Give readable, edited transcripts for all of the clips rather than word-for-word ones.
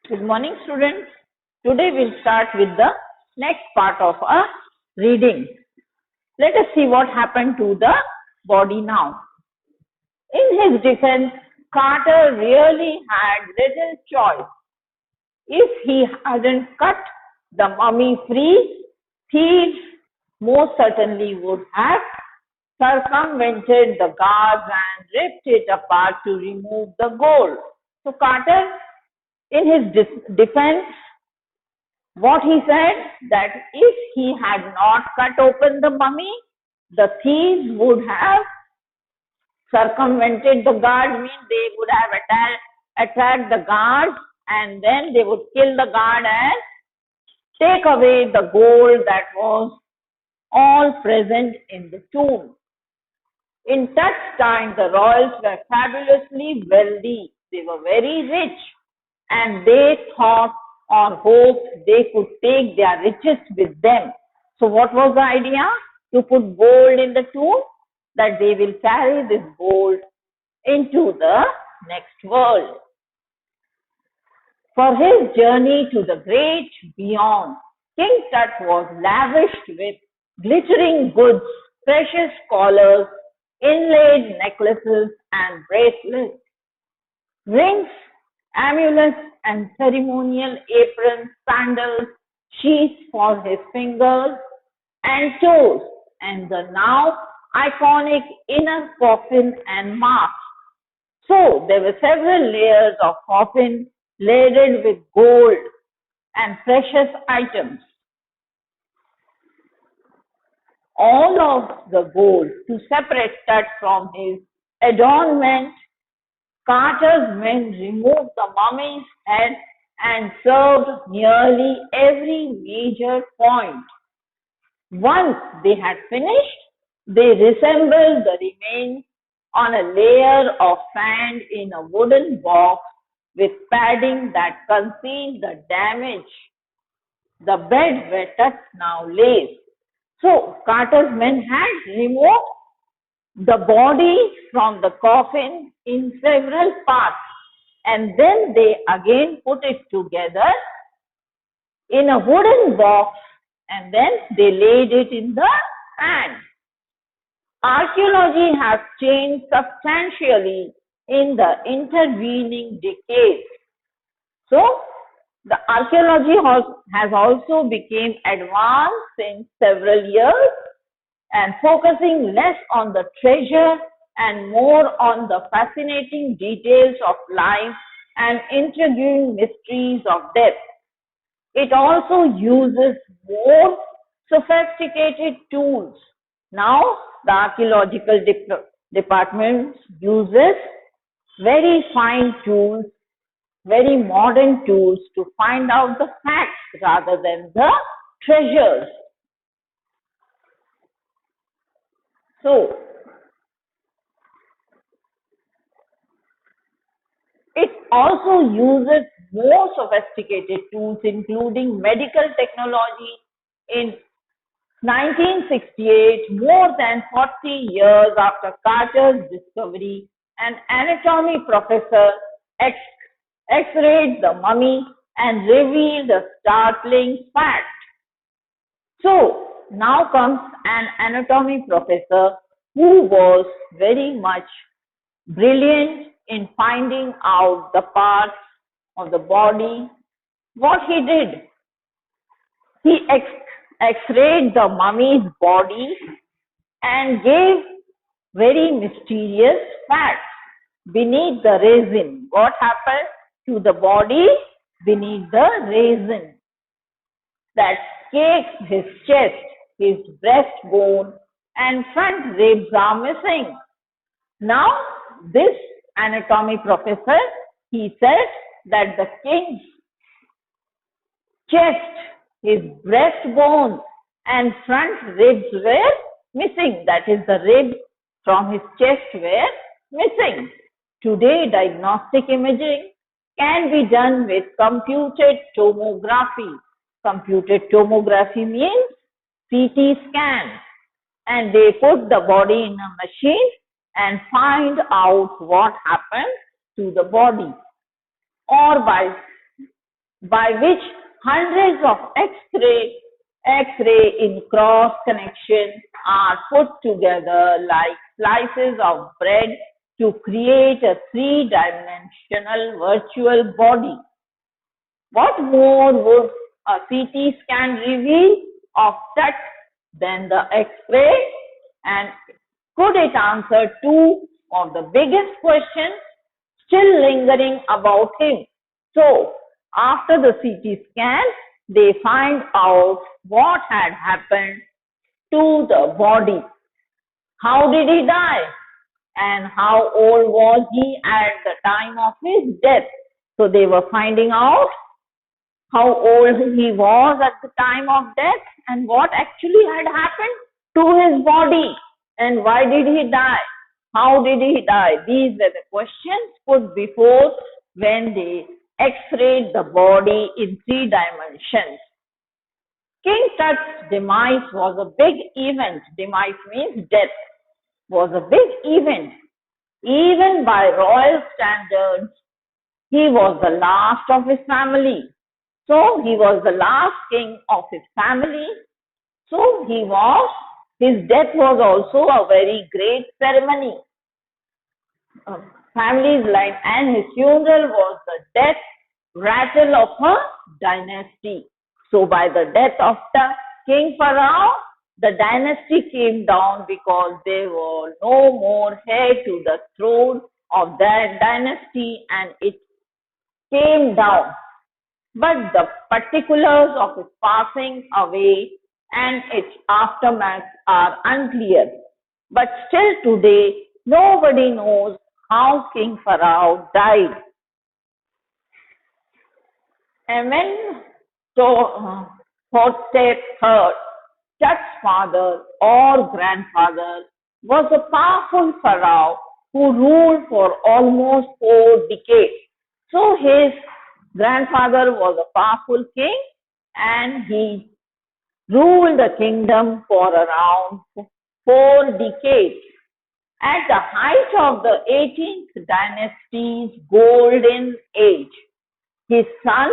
Good morning, students. Today we'll start with the next part of our reading. Let us see what happened to the body now. In his defense, Carter really had little choice. If he hadn't cut the mummy free, thieves most certainly would have circumvented the guards and ripped it apart to remove the gold. So Carter, in his defense, what he said, that if he had not cut open the mummy, the thieves would have circumvented the guard, means they would have attacked the guards, and then they would kill the guard and take away the gold that was all present in the tomb. In such time, the royals were fabulously wealthy. They were very rich, and they thought or hoped they could take their riches with them. So what was the idea? To put gold in the tomb, that they will carry this gold into the next world. For his journey to the great beyond, King Tut was lavished with glittering goods, precious collars, inlaid necklaces and bracelets, rings, amulets and ceremonial aprons, sandals, sheaths for his fingers and toes, and the now iconic inner coffin and mask. So there were several layers of coffin laden with gold and precious items. All of the gold to separate Tut from his adornment. Carter's men removed the mummy's head and served nearly every major point. Once they had finished, they reassembled the remains on a layer of sand in a wooden box with padding that concealed the damage. The bed where Tut now lays. So Carter's men had removed the body from the coffin in several parts, and then they again put it together in a wooden box, and then they laid it in the sand. Archaeology has changed substantially in the intervening decades. So the archaeology has also become advanced in several years and focusing less on the treasure and more on the fascinating details of life and intriguing mysteries of death. It also uses more sophisticated tools. Now, the archaeological department uses very fine tools, very modern tools to find out the facts rather than the treasures. So, it also uses more sophisticated tools, including medical technology. In 1968, more than 40 years after Carter's discovery, an anatomy professor X-rayed the mummy and revealed a startling fact. So, now comes an anatomy professor who was very much brilliant in finding out the parts of the body. What he did, he X-rayed the mummy's body and gave very mysterious facts beneath the resin. What happened to the body beneath the resin? That cakes his chest, his breastbone and front ribs are missing. Now, this anatomy professor, he said that the king's chest, his breastbone and front ribs were missing. That is, the ribs from his chest were missing. Today, diagnostic imaging can be done with computed tomography. Computed tomography means CT scan, and they put the body in a machine and find out what happened to the body. Or by by which hundreds of X-ray in cross connection are put together like slices of bread to create a three-dimensional virtual body. What more would a CT scan reveal of Tut than the X-ray? And could it answer two of the biggest questions still lingering about him? So, after the CT scan, they find out what had happened to the body. How did he die? And how old was he at the time of his death? So they were finding out how old he was at the time of death and what actually had happened to his body and why did he die? How did he die? These were the questions put before when they x-rayed the body in three dimensions. King Tut's demise was a big event. Demise means death. Was a big event. Even by royal standards, he was the last of his family. So he was the last king of his family. So his death was also a very great ceremony. Family's life and his funeral was the death rattle of a dynasty. So by the death of the King Pharaoh, the dynasty came down because there were no more heir to the throne of that dynasty and it came down. But the particulars of his passing away and its aftermath are unclear. But still today, nobody knows how King Pharaoh died. And when Hotep III, Tut's father or grandfather, was a powerful pharaoh who ruled for almost 4 decades. So his grandfather was a powerful king and he ruled the kingdom for around 4 decades. At the height of the 18th dynasty's golden age, his son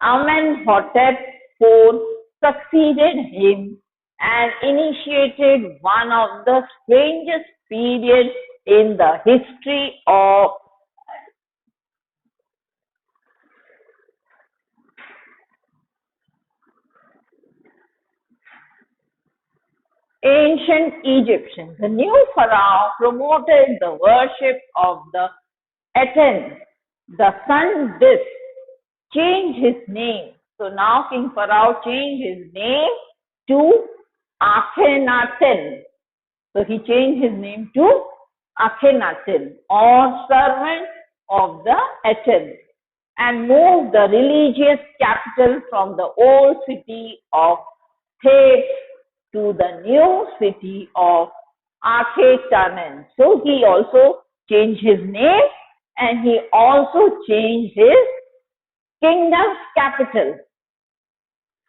Amenhotep IV succeeded him and initiated one of the strangest periods in the history of ancient Egyptians. The new pharaoh promoted the worship of the Aten, the sun disk, changed his name. So now King Pharaoh changed his name to Akhenaten. So he changed his name to Akhenaten or servant of the Aten and moved the religious capital from the old city of Thebes to the new city of Akhetanen. So he also changed his name and he also changed his kingdom's capital,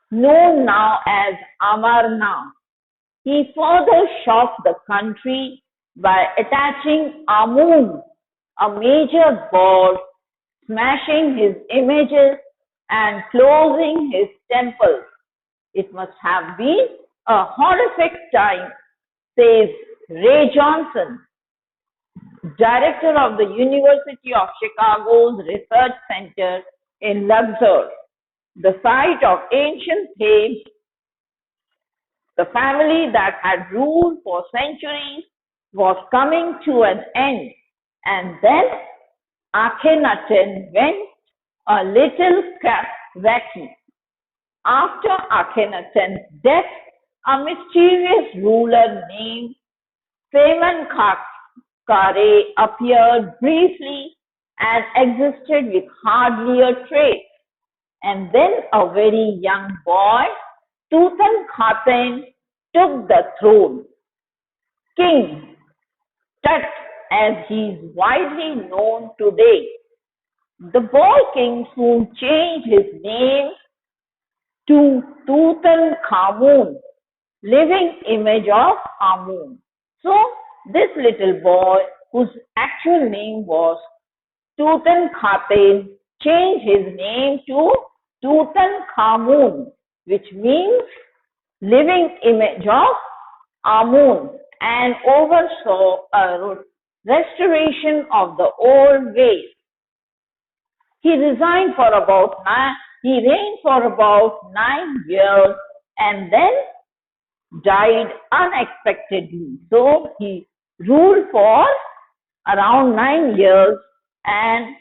known now as Amarna. He further shocked the country by attaching Amun, a major god, smashing his images and closing his temples. It must have been a horrific time, says Ray Johnson, director of the University of Chicago's Research Center in Luxor, the site of ancient Thebes. The family that had ruled for centuries was coming to an end, and then Akhenaten went a little wacky. After Akhenaten's death, a mysterious ruler named Semenkhkare appeared briefly and existed with hardly a trace. And then a very young boy, Tutankhaten, took the throne. King Tut, as he is widely known today. The boy king soon changed his name to Tutankhamun, living image of Amun. So this little boy, whose actual name was Tutankhaten, changed his name to Tutankhamun, which means living image of Amun, and oversaw a restoration of the old ways. He resigned for about he reigned for about 9 years and then died unexpectedly. So he ruled for around 9 years, and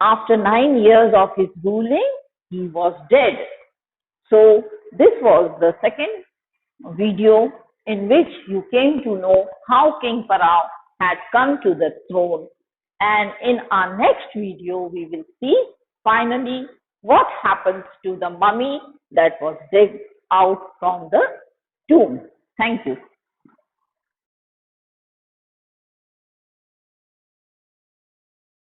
after 9 years of his ruling, he was dead. So this was the second video in which you came to know how King Pharaoh had come to the throne. And in our next video, we will see finally what happens to the mummy that was digged out from the tomb. Thank you.